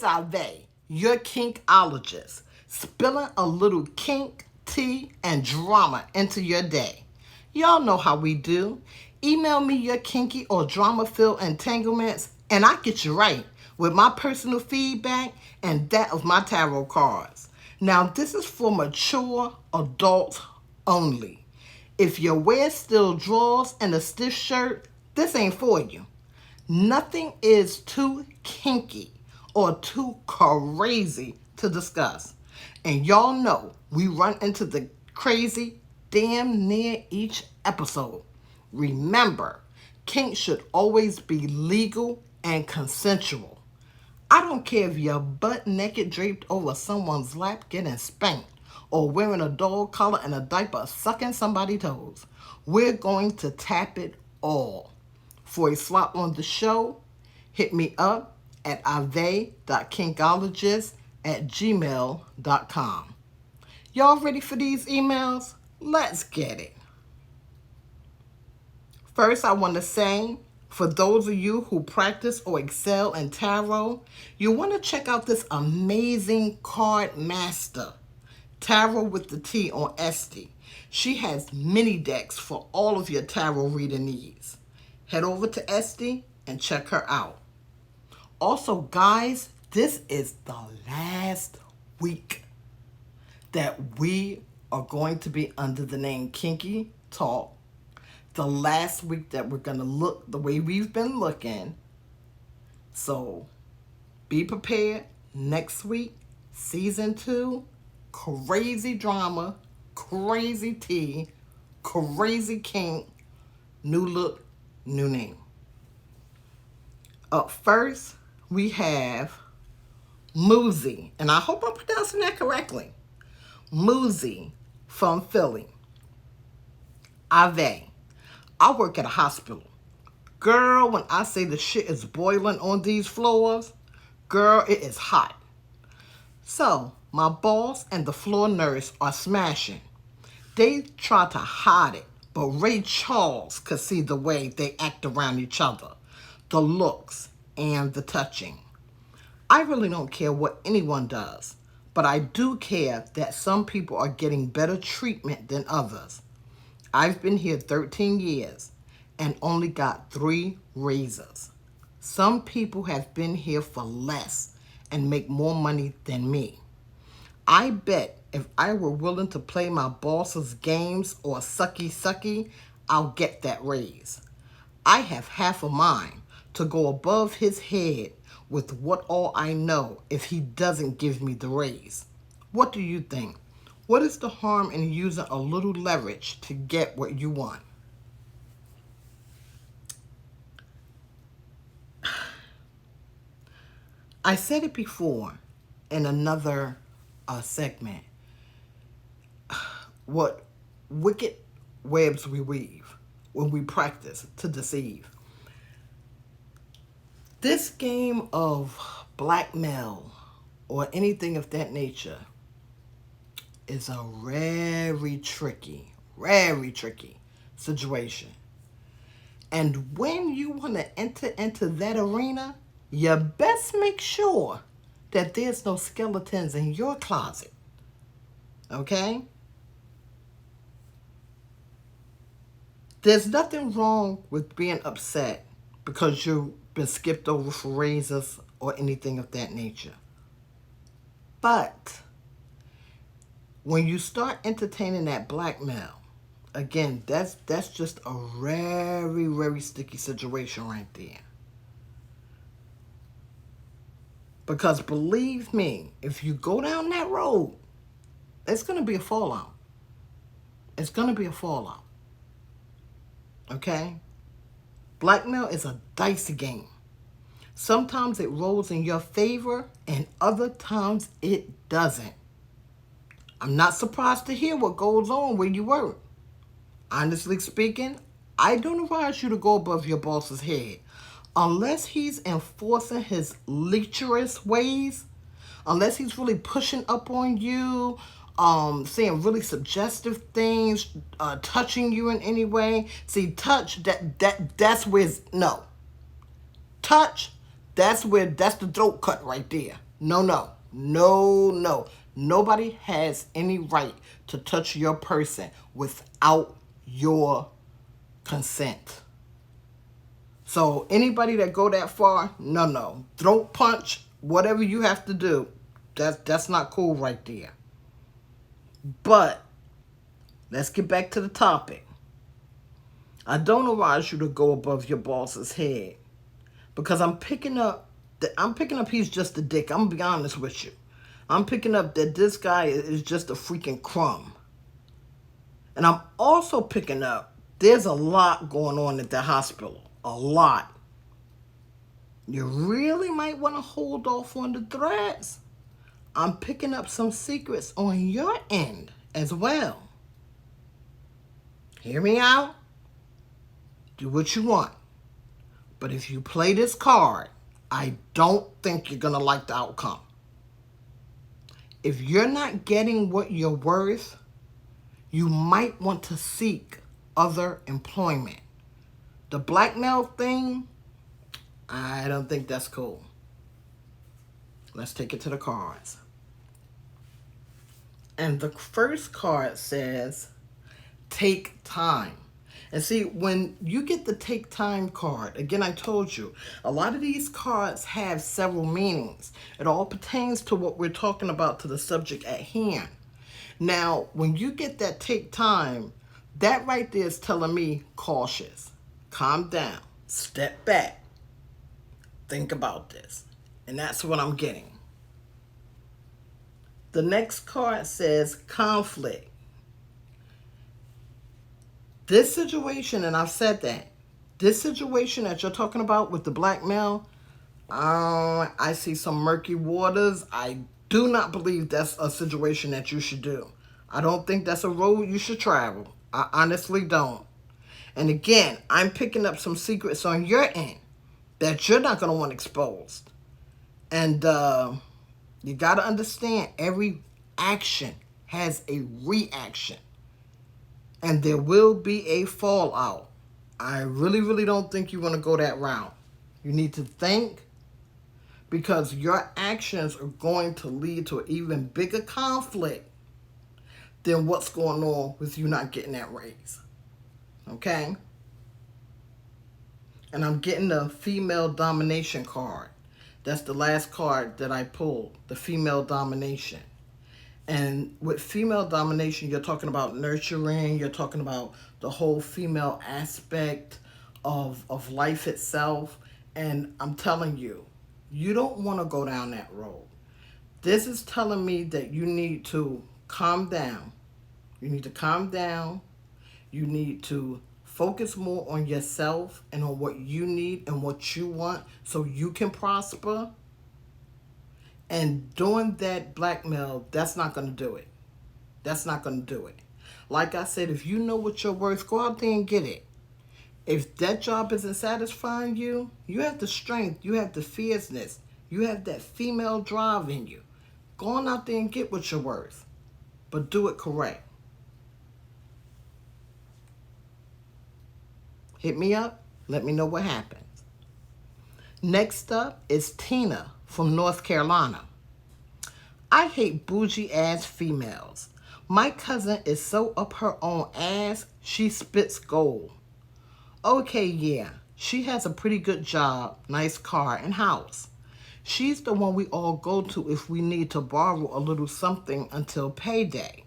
ahvay, your kinkologist, spilling a little kink, tea, and drama into your day. Y'all know how we do. Email me your kinky or drama-filled entanglements, and I get you right with my personal feedback and that of my tarot cards. Now, this is for mature adults only. If you wear steel drawers and a stiff shirt, this ain't for you. Nothing is too kinky or too crazy to discuss. And y'all know we run into the crazy damn near each episode. Remember, kink should always be legal and consensual. I don't care if you're butt naked draped over someone's lap getting spanked or wearing a dog collar and a diaper sucking somebody's toes. We're going to tap it all. For a slot on the show, hit me up at ahvay.kinkologist@gmail.com. Y'all ready for these emails? Let's get it. First, I want to say, for those of you who practice or excel in tarot, you want to check out this amazing card master, Tarot with the T on Esty. She has mini decks for all of your tarot reading needs. Head over to Esty and check her out. Also, guys, this is the last week that we are going to be under the name Kinky Talk. The last week that we're going to look the way we've been looking. So, be prepared. Next week, season 2, crazy drama, crazy tea, crazy kink, new look, new name. Up first, we have Bougie, and I hope I'm pronouncing that correctly. Bougie from Philly. ahvay. I work at a hospital. Girl, when I say the shit is boiling on these floors, girl, it is hot. So, my boss and the floor nurse are smashing. They try to hide it, but Ray Charles could see the way they act around each other, the looks, and the touching. I really don't care what anyone does, but I do care that some people are getting better treatment than others. I've been here 13 years and only got 3 raises. Some people have been here for less and make more money than me. I bet if I were willing to play my boss's games or sucky, I'll get that raise. I have half of mine to go above his head with what all I know if he doesn't give me the raise. What do you think? What is the harm in using a little leverage to get what you want? I said it before in another segment. What wicked webs we weave when we practice to deceive. This game of blackmail or anything of that nature is a very tricky situation. And when you want to enter into that arena, you best make sure that there's no skeletons in your closet. Okay? There's nothing wrong with being upset because you've been skipped over for raises or anything of that nature. But when you start entertaining that blackmail, again, that's just a very sticky situation right there. Because believe me, if you go down that road, it's going to be a fallout. It's going to be a fallout. Okay? Blackmail is a dicey game. Sometimes it rolls in your favor and other times it doesn't. I'm not surprised to hear what goes on where you work. Honestly speaking, I don't advise you to go above your boss's head unless he's enforcing his lecherous ways, unless he's really pushing up on you, saying really suggestive things, touching you in any way. See, touch, that's where no. Touch, that's the throat cut right there. No, no, no, no. Nobody has any right to touch your person without your consent. So anybody that go that far, no, no. Throat punch, whatever you have to do, that's not cool right there. But let's get back to the topic. I don't advise you to go above your boss's head because I'm picking up he's just a dick. I'm gonna be honest with you. I'm picking up that this guy is just a freaking crumb. And I'm also picking up there's a lot going on at the hospital. A lot. You really might want to hold off on the threats. I'm picking up some secrets on your end as well. Hear me out? Do what you want. But if you play this card, I don't think you're going to like the outcome. If you're not getting what you're worth, you might want to seek other employment. The blackmail thing, I don't think that's cool. Let's take it to the cards. And the first card says, take time. And see, when you get the take time card, again, I told you, a lot of these cards have several meanings. It all pertains to what we're talking about, to the subject at hand. Now, when you get that take time, that right there is telling me cautious. Calm down. Step back. Think about this. And that's what I'm getting. The next card says conflict. This situation, and I've said that, this situation that you're talking about with the blackmail, I see some murky waters. I do not believe that's a situation that you should do. I don't think that's a road you should travel. I honestly don't. And again, I'm picking up some secrets on your end that you're not going to want exposed. And you got to understand, every action has a reaction. And there will be a fallout. I really, really don't think you want to go that route. You need to think, because your actions are going to lead to an even bigger conflict than what's going on with you not getting that raise. Okay? And I'm getting the female domination card. That's the last card that I pulled, the female domination. And with female domination, you're talking about nurturing, you're talking about the whole female aspect of life itself. And I'm telling you, you don't want to go down that road. This is telling me that you need to calm down. You need to calm down. You need to focus more on yourself and on what you need and what you want so you can prosper. And doing that blackmail, that's not going to do it. That's not going to do it. Like I said, if you know what you're worth, go out there and get it. If that job isn't satisfying you, you have the strength, you have the fierceness, you have that female drive in you. Go on out there and get what you're worth. But do it correct. Hit me up. Let me know what happens. Next up is Tina from North Carolina. I hate bougie ass females. My cousin is so up her own ass, she spits gold. Okay, yeah, she has a pretty good job, nice car, and house. She's the one we all go to if we need to borrow a little something until payday.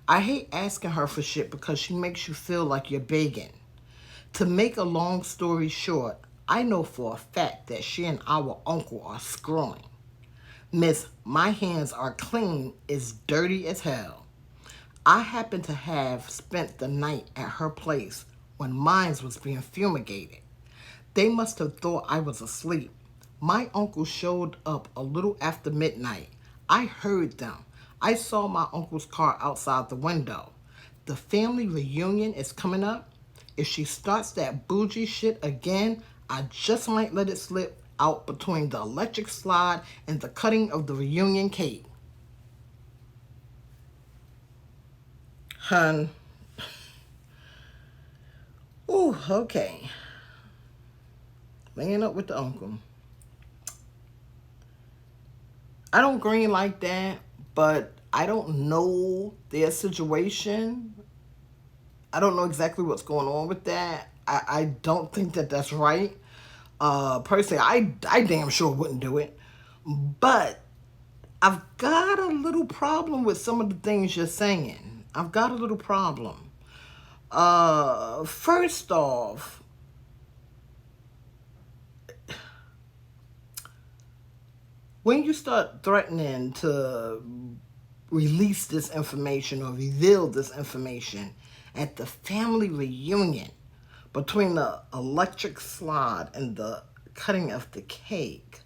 I hate asking her for shit because she makes you feel like you're begging. To make a long story short, I know for a fact that she and our uncle are screwing. Miss, my hands are clean is dirty as hell. I happen to have spent the night at her place when mine was being fumigated. They must have thought I was asleep. My uncle showed up a little after midnight. I heard them. I saw my uncle's car outside the window. The family reunion is coming up. If she starts that bougie shit again, I just might let it slip out between the electric slide and the cutting of the reunion cake. Hun. Ooh, okay. Laying up with the uncle. I don't green like that, but I don't know their situation. I don't know exactly what's going on with that. I don't think that that's right. Personally, I damn sure wouldn't do it. But I've got a little problem with some of the things you're saying. I've got a little problem. First off, when you start threatening to release this information or reveal this information at the family reunion between the electric slide and the cutting of the cake,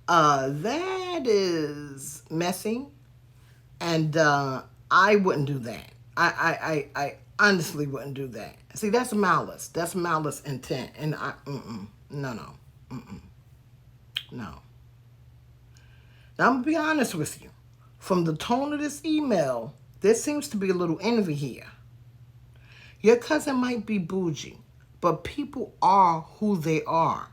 that is messy, and I wouldn't do that. I honestly wouldn't do that. See, that's malice. That's malice intent, and no, no. Now, I'm going to be honest with you. From the tone of this email, there seems to be a little envy here. Your cousin might be bougie, but people are who they are.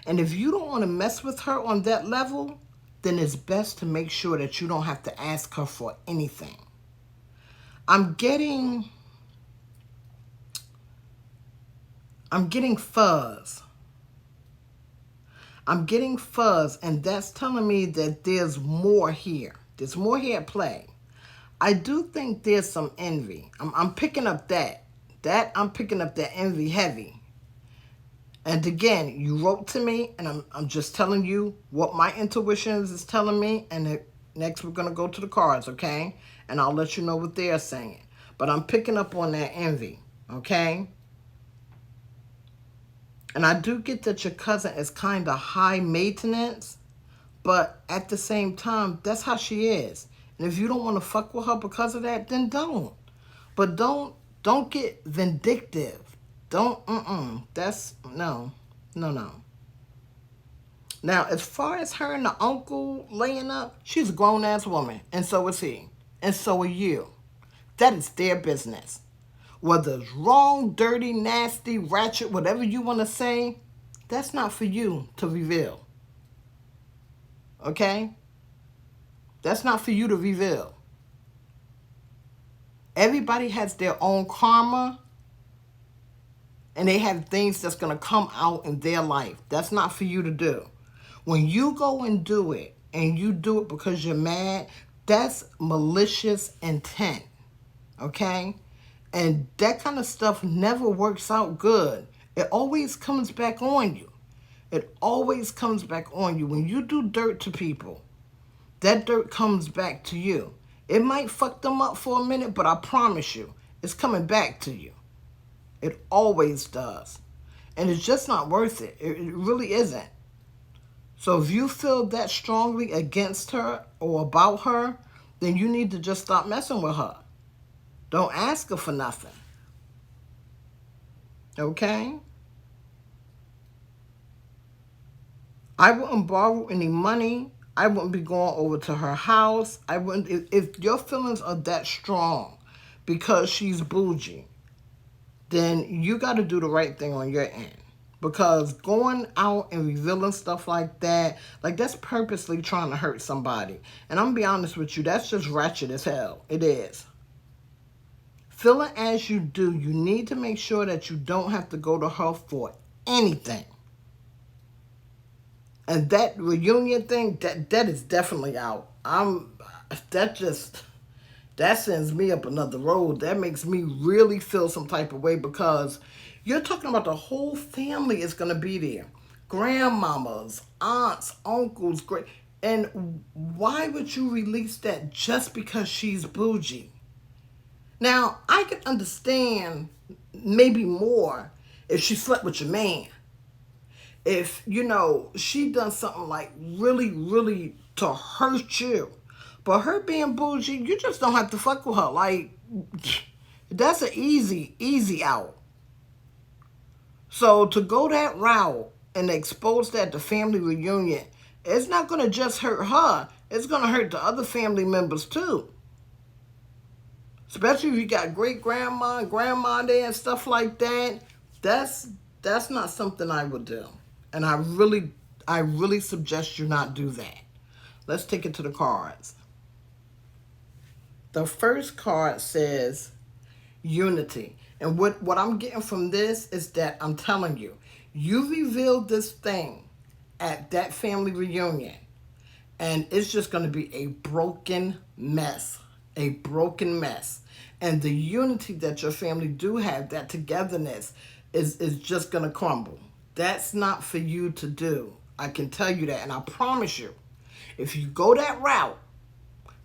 And if you don't want to mess with her on that level, then it's best to make sure that you don't have to ask her for anything. I'm getting fuzz. I'm getting fuzz, and that's telling me that there's more here. There's more here at play. I do think there's some envy. I'm picking up that. I'm picking up that envy heavy. And again, you wrote to me, and I'm just telling you what my intuition is telling me. And next we're going to go to the cards, okay? And I'll let you know what they're saying. But I'm picking up on that envy, okay? And I do get that your cousin is kind of high maintenance, but at the same time, that's how she is. And if you don't want to fuck with her because of that, then don't. But don't get vindictive. That's, no. Now, as far as her and the uncle laying up, she's a grown-ass woman, and so is he. And so are you. That is their business. Whether it's wrong, dirty, nasty, ratchet, whatever you want to say, that's not for you to reveal. Okay? That's not for you to reveal. Everybody has their own karma, and they have things that's going to come out in their life. That's not for you to do. When you go and do it, and you do it because you're mad, that's malicious intent. Okay? And that kind of stuff never works out good. It always comes back on you. It always comes back on you. When you do dirt to people, that dirt comes back to you. It might fuck them up for a minute, but I promise you, it's coming back to you. It always does. And it's just not worth it. It really isn't. So if you feel that strongly against her or about her, then you need to just stop messing with her. Don't ask her for nothing. Okay? I wouldn't borrow any money. I wouldn't be going over to her house. I wouldn't. If your feelings are that strong because she's bougie, then you got to do the right thing on your end. Because going out and revealing stuff like that's purposely trying to hurt somebody. And I'm going to be honest with you, that's just ratchet as hell. It is. Feeling as you do, you need to make sure that you don't have to go to her for anything. And that reunion thing, that is definitely out. That sends me up another road. That makes me really feel some type of way, because you're talking about the whole family is going to be there. Grandmamas, aunts, uncles, and why would you release that just because she's bougie? Now, I can understand maybe more if she slept with your man. If, she done something like really, really to hurt you. But her being bougie, you just don't have to fuck with her. Like, that's an easy out. So to go that route and expose that to family reunion, it's not going to just hurt her. It's going to hurt the other family members too. Especially if you got great-grandma and grandma there and stuff like that. That's not something I would do. And I really suggest you not do that. let's take it to the cards. The first card says unity. And what I'm getting from this is that I'm telling you, you revealed this thing at that family reunion. And it's just going to be a broken mess. A broken mess. And the unity that your family do have, that togetherness, is just going to crumble. That's not for you to do. I can tell you that. And I promise you, if you go that route,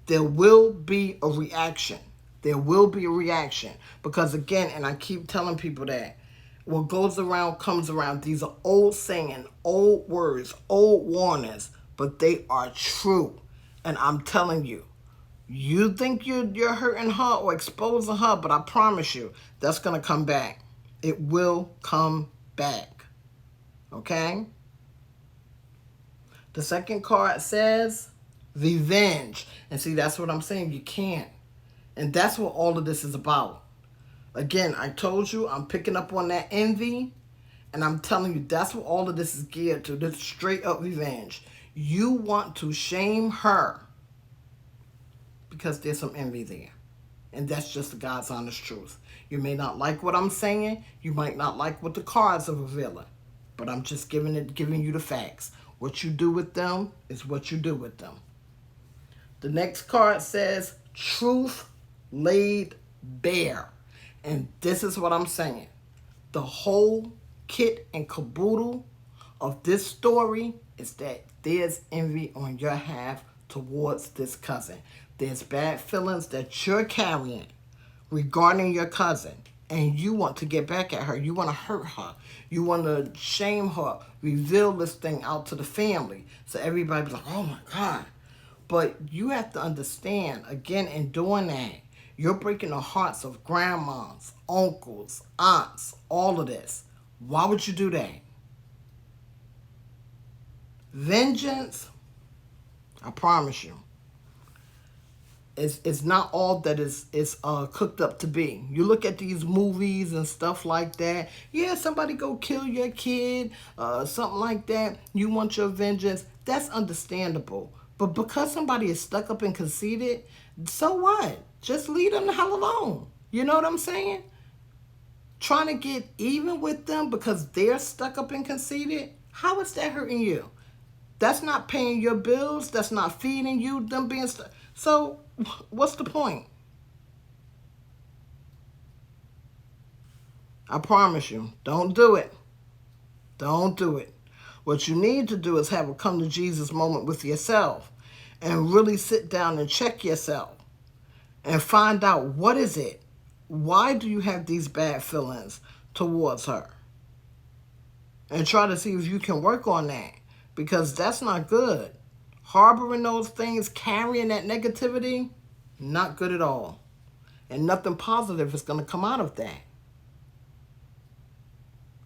there will be a reaction. There will be a reaction. Because again, and I keep telling people that, what goes around comes around. These are old sayings, old words, old warnings, but they are true. And I'm telling you, you think you're hurting her or exposing her, but I promise you, that's going to come back. It will come back. Okay? The second card says revenge. And see, that's what I'm saying. You can't. And that's what all of this is about. Again, I told you, I'm picking up on that envy. And I'm telling you, that's what all of this is geared to. This straight up revenge. You want to shame her because there's some envy there. And that's just the God's honest truth. You may not like what I'm saying. You might not like what the cards are revealing. But I'm just giving you the facts. What you do with them is what you do with them. The next card says truth laid bare. And this is what I'm saying. The whole kit and caboodle of this story is that there's envy on your half towards this cousin. There's bad feelings that you're carrying regarding your cousin. And you want to get back at her. You want to hurt her. You want to shame her. Reveal this thing out to the family. So everybody be like, oh my God. But you have to understand, again, in doing that, you're breaking the hearts of grandmas, uncles, aunts, all of this. Why would you do that? Vengeance, I promise you, it's not all that is cooked up to be. You look at these movies and stuff like that. Yeah, somebody go kill your kid, something like that. You want your vengeance. That's understandable. But because somebody is stuck up and conceited, so what? Just leave them the hell alone. You know what I'm saying? Trying to get even with them because they're stuck up and conceited, how is that hurting you? That's not paying your bills. That's not feeding you, them being stuck. So what's the point? I promise you, don't do it. Don't do it. What you need to do is have a come to Jesus moment with yourself and really sit down and check yourself and find out, what is it? Why do you have these bad feelings towards her? And try to see if you can work on that, because that's not good. Harboring those things, carrying that negativity, not good at all. And nothing positive is going to come out of that.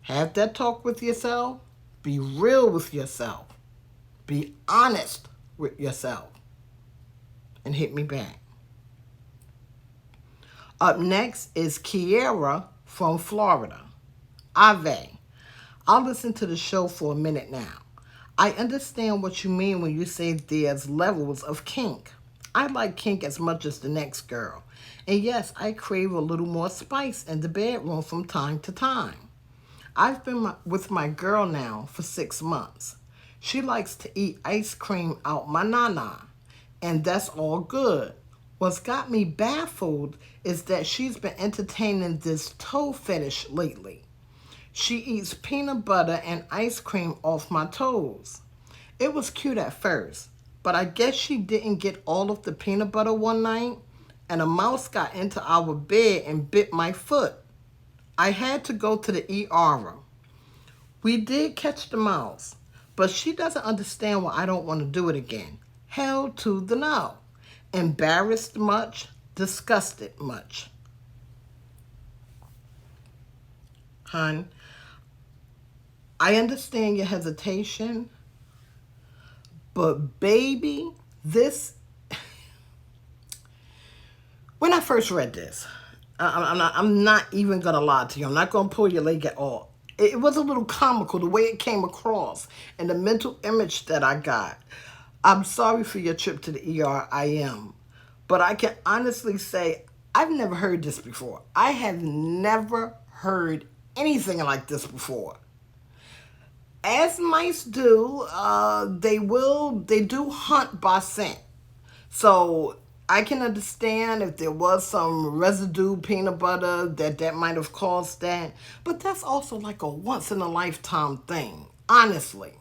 Have that talk with yourself. Be real with yourself. Be honest with yourself. And hit me back. Up next is Kiera from Florida. Ahvay. I'll listen to the show for a minute now. I understand what you mean when you say there's levels of kink. I like kink as much as the next girl. And yes, I crave a little more spice in the bedroom from time to time. I've been with my girl now for 6 months. She likes to eat ice cream out my nana, and that's all good. What's got me baffled is that she's been entertaining this toe fetish lately. She eats peanut butter and ice cream off my toes. It was cute at first, but I guess she didn't get all of the peanut butter one night, and a mouse got into our bed and bit my foot. I had to go to the ER. We did catch the mouse, but she doesn't understand why I don't want to do it again. Hell to the no. Embarrassed much, disgusted much. Hun, I understand your hesitation, but baby, this, when I first read this, I'm not even going to lie to you. I'm not going to pull your leg at all. It was a little comical, the way it came across and the mental image that I got. I'm sorry for your trip to the ER, I am. But I can honestly say, I've never heard this before. I have never heard anything like this before. As mice do, they do hunt by scent. So I can understand if there was some residue peanut butter that might have caused that. But that's also like a once in a lifetime thing. Honestly,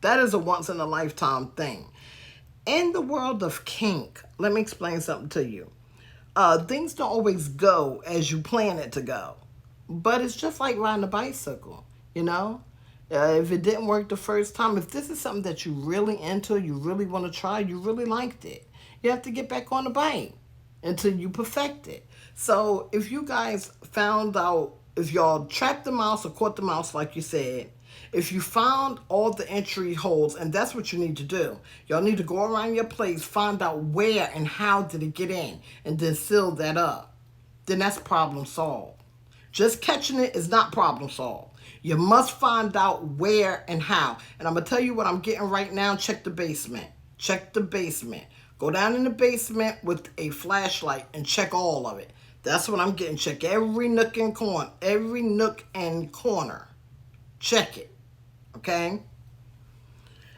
that is a once in a lifetime thing. In the world of kink, let me explain something to you. Things don't always go as you plan it to go. But it's just like riding a bicycle, you know? If it didn't work the first time, if this is something that you really into, you really want to try, you really liked it, you have to get back on the bike until you perfect it. So if you guys found out, if y'all trapped the mouse or caught the mouse like you said, if you found all the entry holes, and that's what you need to do. Y'all need to go around your place, find out where and how did it get in, and then seal that up. Then that's problem solved. Just catching it is not problem solved. You must find out where and how. And I'm going to tell you what I'm getting right now. Check the basement. Check the basement. Go down in the basement with a flashlight and check all of it. That's what I'm getting. Check every nook and corner. Every nook and corner. Check it. Okay?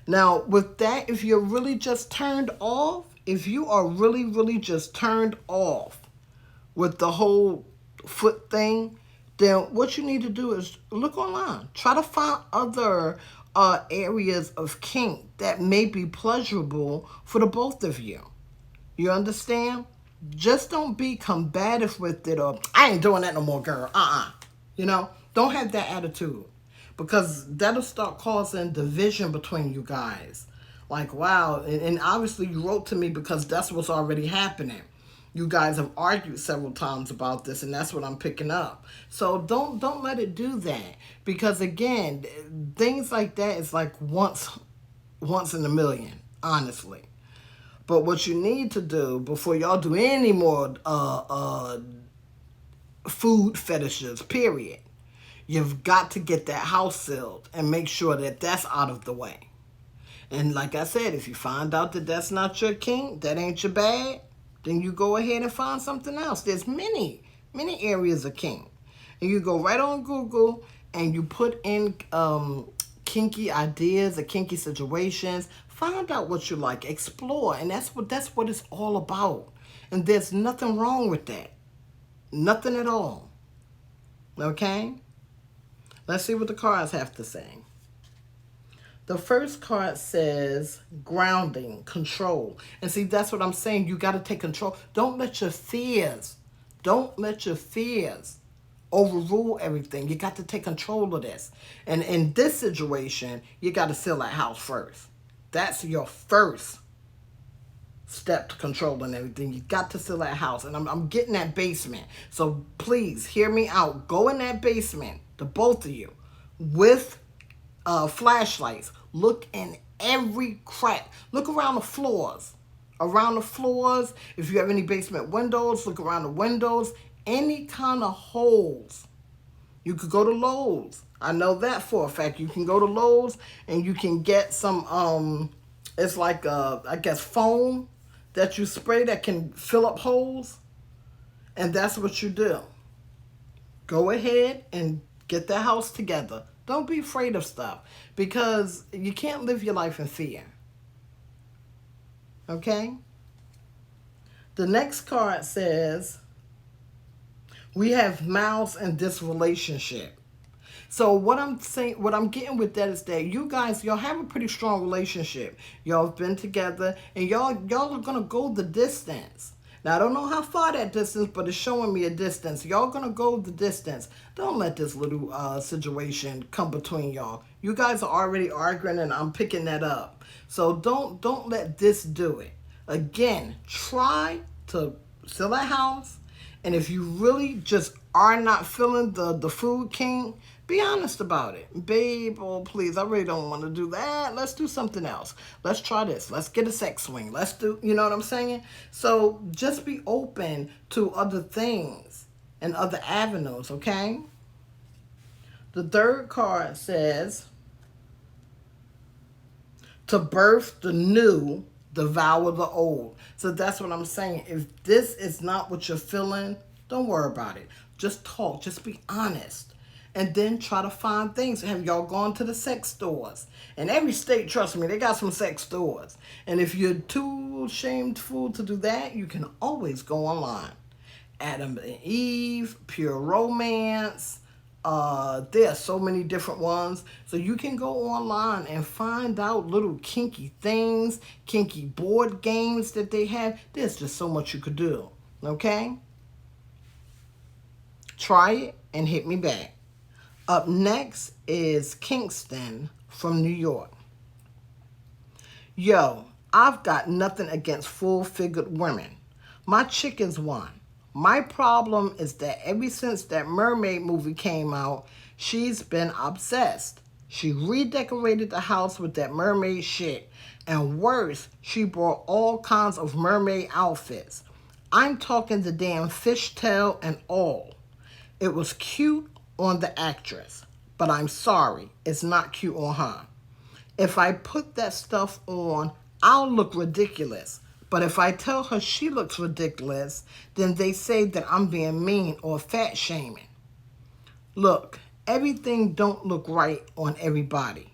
Now, with that, if you're really just turned off, if you are really, really just turned off with the whole foot thing, then what you need to do is look online. Try to find other areas of kink that may be pleasurable for the both of you. You understand? Just don't be combative with it or, I ain't doing that no more, girl. You know? Don't have that attitude. Because that'll start causing division between you guys. Like, wow. And obviously you wrote to me because that's what's already happening. You guys have argued several times about this, and that's what I'm picking up. So don't let it do that. Because again, things like that is like once in a million, honestly. But what you need to do before y'all do any more food fetishes, period, you've got to get that house sealed and make sure that that's out of the way. And like I said, if you find out that that's not your kink, that ain't your bag, then you go ahead and find something else. There's many areas of kink. And you go right on Google and you put in kinky ideas or kinky situations. Find out what you like. Explore. And that's what it's all about. And there's nothing wrong with that. Nothing at all. Okay? Let's see what the cards have to say. The first card says grounding, control. And see, that's what I'm saying. You got to take control. Don't let your fears overrule everything. You got to take control of this. And in this situation, you got to seal that house first. That's your first step to controlling everything. You got to seal that house. And I'm getting that basement. So please hear me out. Go in that basement, the both of you, with flashlights. Look in every crack. Look around the floors. Around the floors. If you have any basement windows, look around the windows. Any kind of holes. You could go to Lowe's. I know that for a fact. You can go to Lowe's and you can get some, it's like, I guess, foam that you spray that can fill up holes. And that's what you do. Go ahead and get the house together. Don't be afraid of stuff because you can't live your life in fear. Okay? The next card says, we have mouths in this relationship. So what I'm saying, what I'm getting with that is that you guys, y'all have a pretty strong relationship. Y'all have been together and y'all are going to go the distance. Now, I don't know how far that distance, but it's showing me a distance. Y'all going to go the distance. Don't let this little situation come between y'all. You guys are already arguing, and I'm picking that up. So don't let this do it. Again, try to seal that house. And if you really just are not feeling the food king, be honest about it. Babe, oh, please, I really don't want to do that. Let's do something else. Let's try this. Let's get a sex swing. Let's do, you know what I'm saying? So just be open to other things and other avenues, okay? The third card says, To birth the new, devour the old. So that's what I'm saying. If this is not what you're feeling, don't worry about it. Just talk. Just be honest. And then try to find things. Have y'all gone to the sex stores? In every state, trust me, they got some sex stores. And if you're too shameful to do that, you can always go online. Adam and Eve, Pure Romance. There are so many different ones. So you can go online and find out little kinky things, kinky board games that they have. There's just so much you could do. Okay? Try it and hit me back. Up next is Kingston from New York. Yo, I've got nothing against full-figured women. My chick is one. My problem is that ever since that Mermaid movie came out, she's been obsessed. She redecorated the house with that mermaid shit. And worse, she bought all kinds of mermaid outfits. I'm talking the damn fishtail and all. It was cute on the actress, but I'm sorry, it's not cute on her. If I put that stuff on, I'll look ridiculous. But if I tell her she looks ridiculous, then they say that I'm being mean or fat shaming. Look, everything don't look right on everybody.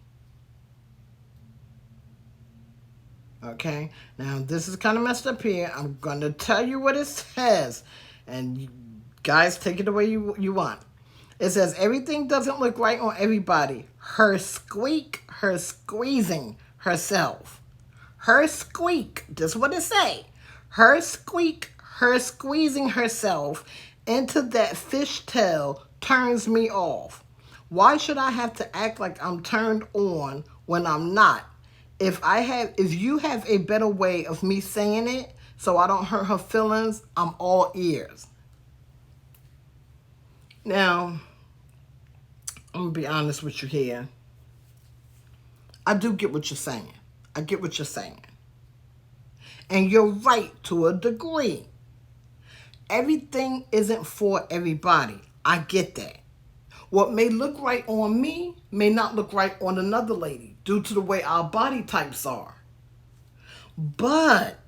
Okay? Now, this is kind of messed up here. I'm going to tell you what it says. And you guys, take it the way you want. It says, everything doesn't look right on everybody. Her squeezing herself. Her squeak, this is what it say. Her squeezing herself into that fishtail turns me off. Why should I have to act like I'm turned on when I'm not? If you have a better way of me saying it so I don't hurt her feelings, I'm all ears. Now, I'm going to be honest with you here. I do get what you're saying. I get what you're saying. And you're right to a degree. Everything isn't for everybody. I get that. What may look right on me may not look right on another lady due to the way our body types are. But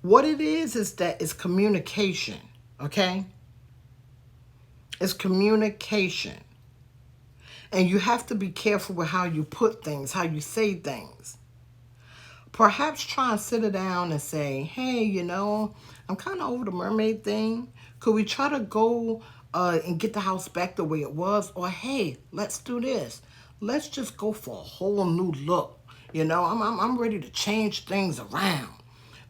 what it is that it's communication, okay? It's communication. And you have to be careful with how you put things, how you say things. Perhaps try and sit it down and say, hey, I'm kind of over the mermaid thing. Could we try to go and get the house back the way it was? Or, hey, let's do this. Let's just go for a whole new look. I'm ready to change things around.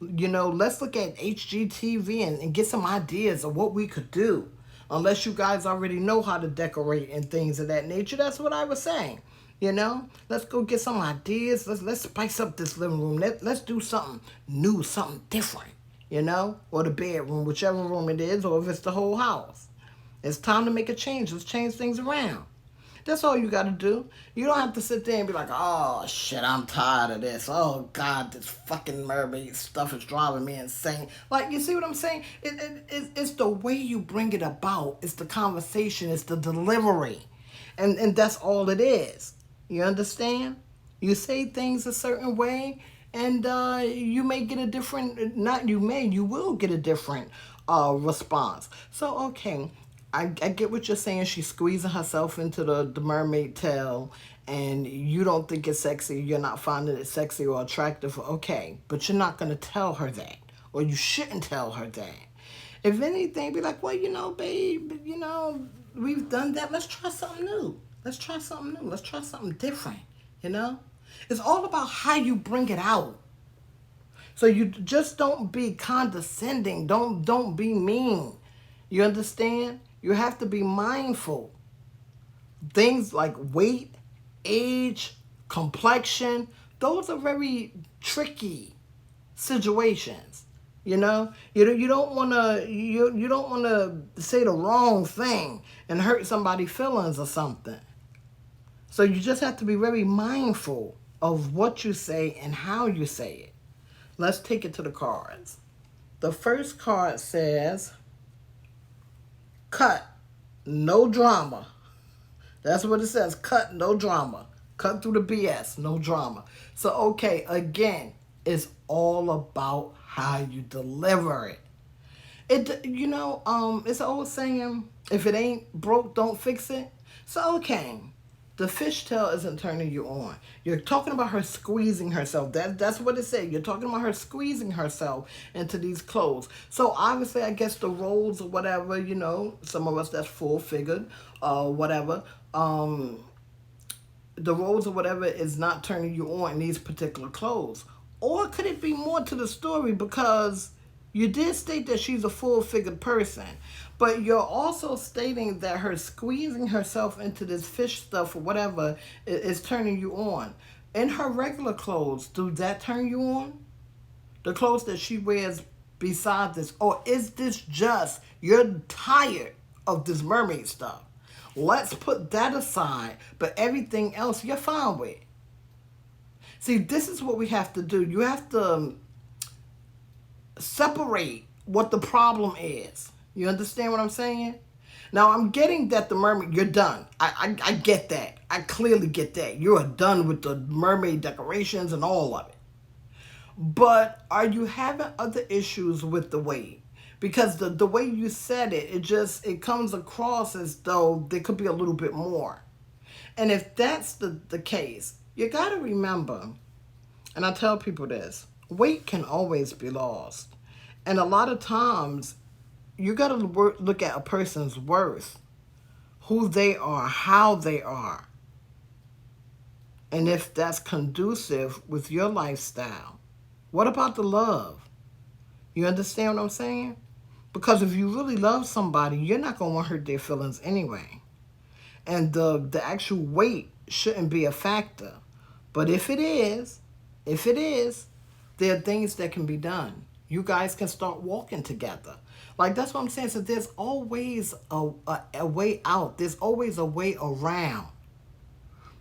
Let's look at HGTV and get some ideas of what we could do. Unless you guys already know how to decorate and things of that nature. That's what I was saying. Let's go get some ideas. Let's spice up this living room. Let's do something new, something different, or the bedroom, whichever room it is, or if it's the whole house. It's time to make a change. Let's change things around. That's all you got to do. You don't have to sit there and be like, oh, shit, I'm tired of this. Oh, God, this fucking mermaid stuff is driving me insane. Like, you see what I'm saying? It's the way you bring it about. It's the conversation. It's the delivery. And that's all it is. You understand? You say things a certain way, and you may get a different, you will get a different response. So, okay, I get what you're saying. She's squeezing herself into the mermaid tail, and you don't think it's sexy. You're not finding it sexy or attractive. Okay, but you're not going to tell her that, or you shouldn't tell her that. If anything, be like, well, babe, we've done that. Let's try something new. Let's try something new. Let's try something different, It's all about how you bring it out. So you just don't be condescending. Don't be mean. You understand? You have to be mindful. Things like weight, age, complexion, those are very tricky situations. You don't want to say the wrong thing and hurt somebody's feelings or something. So you just have to be very mindful of what you say and how you say it. Let's take it to the cards. The first card says, cut, no drama. That's what it says, cut, no drama. Cut through the BS, no drama. So, okay, again, it's all about how you deliver it. It's an old saying, if it ain't broke, don't fix it. So, okay, the fishtail isn't turning you on. You're talking about her squeezing herself. That's what it said. You're talking about her squeezing herself into these clothes. So, obviously, I guess the roles or whatever, some of us that's full-figured, whatever, the roles or whatever is not turning you on in these particular clothes. Or could it be more to the story, because you did state that she's a full-figured person, but you're also stating that her squeezing herself into this fish stuff or whatever is turning you on. In her regular clothes, do that turn you on? The clothes that she wears beside this? Or is this just you're tired of this mermaid stuff? Let's put that aside, but everything else you're fine with. See, this is what we have to do. You have to separate what the problem is. You understand what I'm saying? Now, I'm getting that the mermaid, you're done. I get that. I clearly get that. You are done with the mermaid decorations and all of it. But are you having other issues with the weight? Because the way you said it, it comes across as though there could be a little bit more. And if that's the case, you got to remember, and I tell people this, weight can always be lost. And a lot of times, you got to look at a person's worth, who they are, how they are, and if that's conducive with your lifestyle. What about the love? You understand what I'm saying? Because if you really love somebody, you're not going to want to hurt their feelings anyway. And the actual weight shouldn't be a factor. But if it is, there are things that can be done. You guys can start walking together. Like, that's what I'm saying. So there's always a way out. There's always a way around.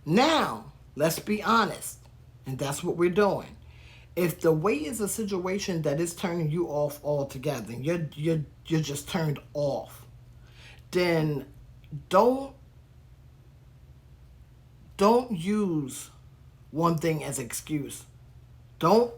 Now, let's be honest. And that's what we're doing. If the way is a situation that is turning you off altogether, and you're just turned off, then don't use one thing as excuse. Don't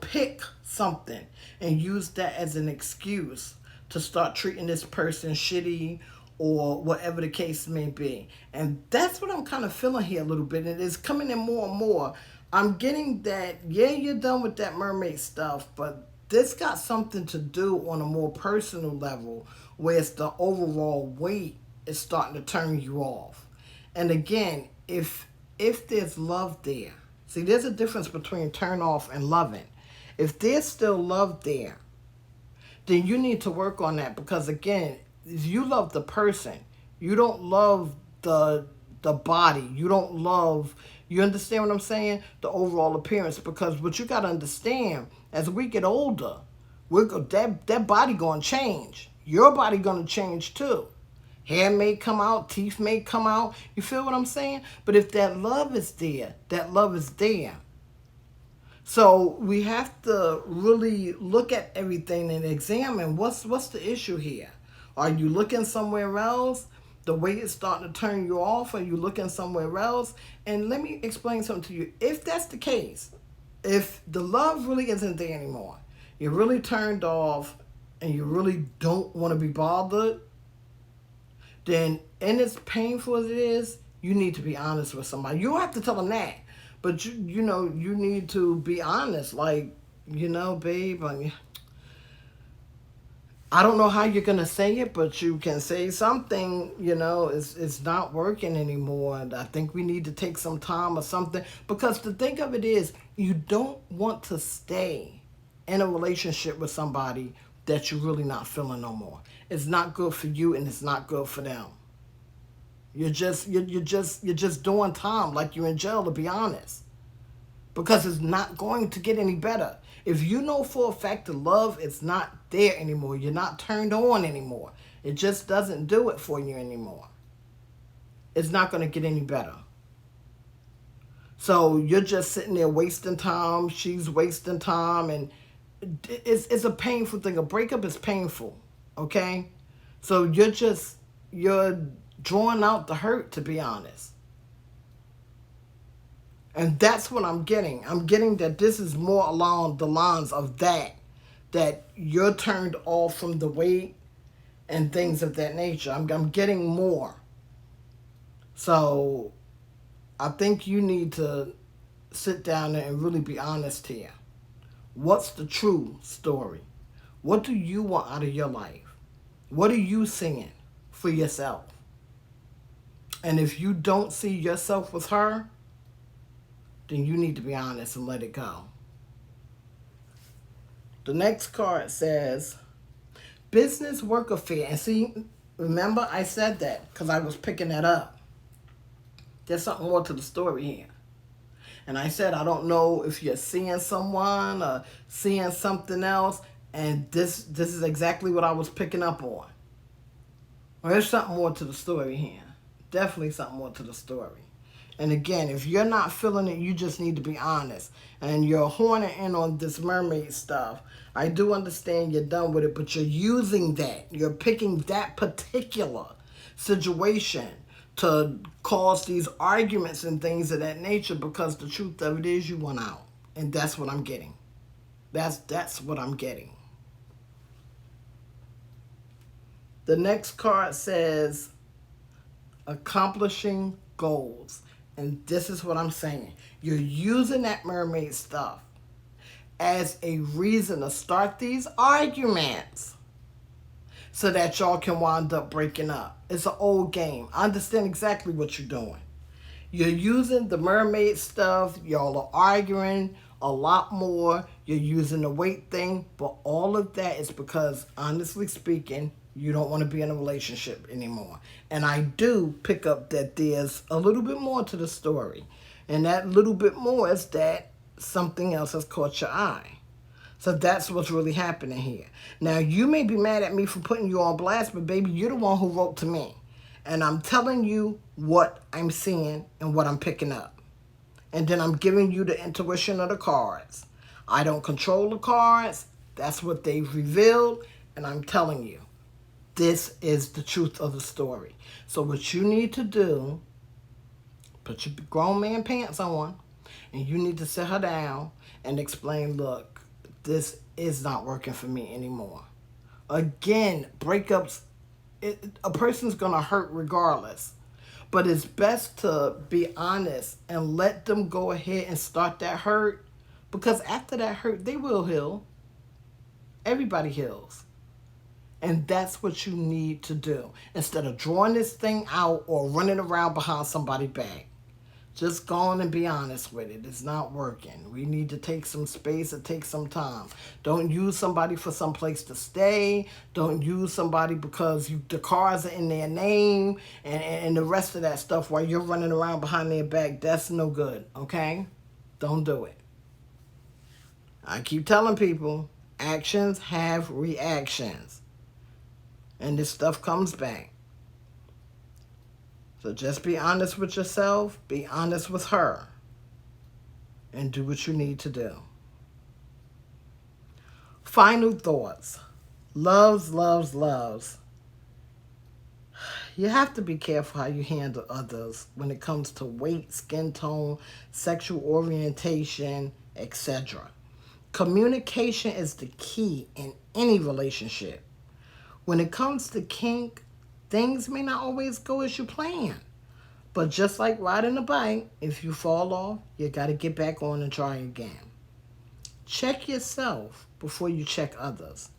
pick something and use that as an excuse to start treating this person shitty or whatever the case may be. And that's what I'm kind of feeling here a little bit. And it's coming in more and more. I'm getting that, yeah, you're done with that mermaid stuff, but this got something to do on a more personal level, where it's the overall weight is starting to turn you off. And again, if there's love there, see, there's a difference between turn off and loving. If there's still love there, then you need to work on that, because again, if you love the person, you don't love the body, you don't love, you understand what I'm saying, the overall appearance. Because what you got to understand, as we get older, that body going to change. Your body going to change too. Hair may come out, teeth may come out. You feel what I'm saying? But if that love is there, that love is there. So we have to really look at everything and examine what's the issue here. Are you looking somewhere else? The way it's starting to turn you off, are you looking somewhere else? And let me explain something to you. If that's the case, if the love really isn't there anymore, you're really turned off and you really don't want to be bothered, then, and it's painful as it is, you need to be honest with somebody. You don't have to tell them that, but you need to be honest. Like, babe, I don't know how you're going to say it, but you can say something, it's not working anymore. And I think we need to take some time or something. Because the thing of it is, you don't want to stay in a relationship with somebody that you're really not feeling no more. It's not good for you and it's not good for them. You're just doing time like you're in jail, to be honest. Because it's not going to get any better. If you know for a fact the love is not there anymore, you're not turned on anymore, it just doesn't do it for you anymore, it's not going to get any better. So you're just sitting there wasting time, she's wasting time, and it's a painful thing. A breakup is painful, okay? So you're drawing out the hurt, to be honest. And that's what I'm getting. I'm getting that this is more along the lines of that you're turned off from the weight and things of that nature. I'm getting more. So I think you need to sit down and really be honest here. What's the true story? What do you want out of your life? What are you seeing for yourself? And if you don't see yourself with her, then you need to be honest and let it go. The next card says, business work affair. And see, remember I said that because I was picking that up. There's something more to the story here. And I said, I don't know if you're seeing someone or seeing something else. And this is exactly what I was picking up on. Well, there's something more to the story here. Definitely something more to the story. And again, if you're not feeling it, you just need to be honest. And you're horning in on this mermaid stuff. I do understand you're done with it, but you're using that. You're picking that particular situation to cause these arguments and things of that nature, because the truth of it is you want out. And that's what I'm getting. That's what I'm getting. The next card says accomplishing goals. And this is what I'm saying. You're using that mermaid stuff as a reason to start these arguments so that y'all can wind up breaking up. It's an old game. I understand exactly what you're doing. You're using the mermaid stuff. Y'all are arguing a lot more. You're using the weight thing. But all of that is because, honestly speaking, you don't want to be in a relationship anymore. And I do pick up that there's a little bit more to the story. And that little bit more is that something else has caught your eye. So that's what's really happening here. Now, you may be mad at me for putting you on blast, but baby, you're the one who wrote to me. And I'm telling you what I'm seeing and what I'm picking up. And then I'm giving you the intuition of the cards. I don't control the cards. That's what they've revealed. And I'm telling you, this is the truth of the story. So what you need to do, put your grown man pants on, and you need to sit her down and explain, look, this is not working for me anymore. Again, breakups, a person's going to hurt regardless. But it's best to be honest and let them go ahead and start that hurt. Because after that hurt, they will heal. Everybody heals. And that's what you need to do. Instead of drawing this thing out or running around behind somebody's back. Just go on and be honest with it. It's not working. We need to take some space and take some time. Don't use somebody for some place to stay. Don't use somebody because the cars are in their name and the rest of that stuff while you're running around behind their back. That's no good, okay? Don't do it. I keep telling people, actions have reactions. And this stuff comes back. So just be honest with yourself, be honest with her, and do what you need to do. Final thoughts. Loves, loves, loves. You have to be careful how you handle others when it comes to weight, skin tone, sexual orientation, etc. Communication is the key in any relationship. When it comes to kink, things may not always go as you plan. But just like riding a bike, if you fall off, you got to get back on and try again. Check yourself before you check others.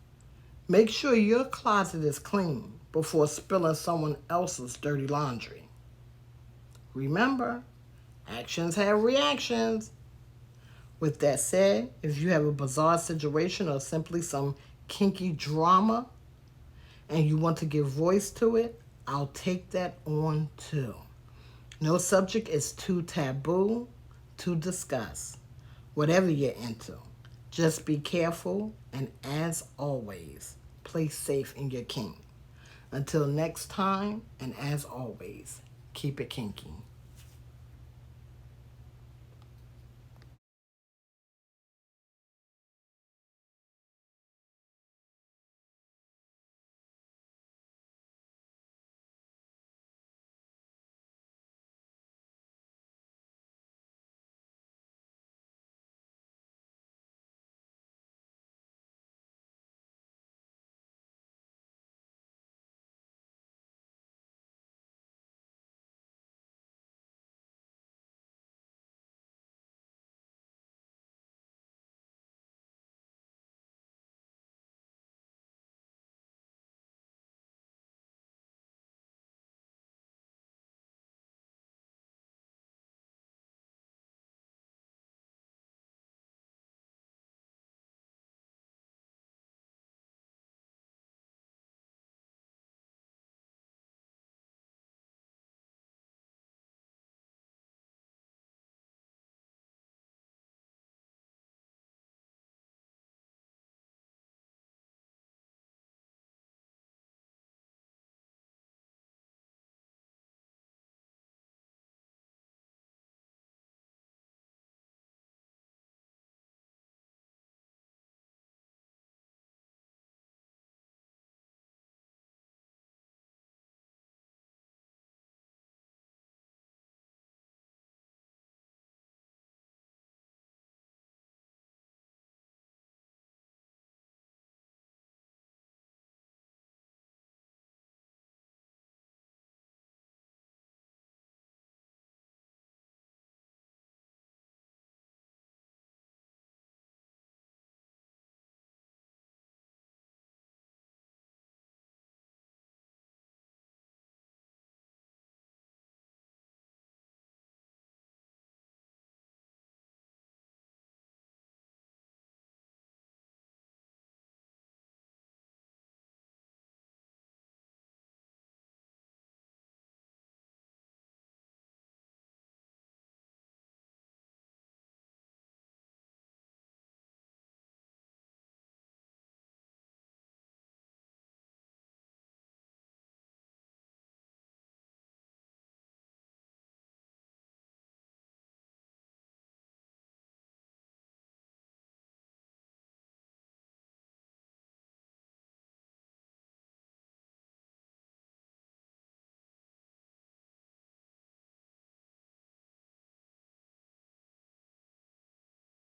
Make sure your closet is clean before spilling someone else's dirty laundry. Remember, actions have reactions. With that said, if you have a bizarre situation or simply some kinky drama, and you want to give voice to it, I'll take that on too. No subject is too taboo to discuss. Whatever you're into, just be careful, and as always, play safe in your kink. Until next time, and as always, keep it kinky.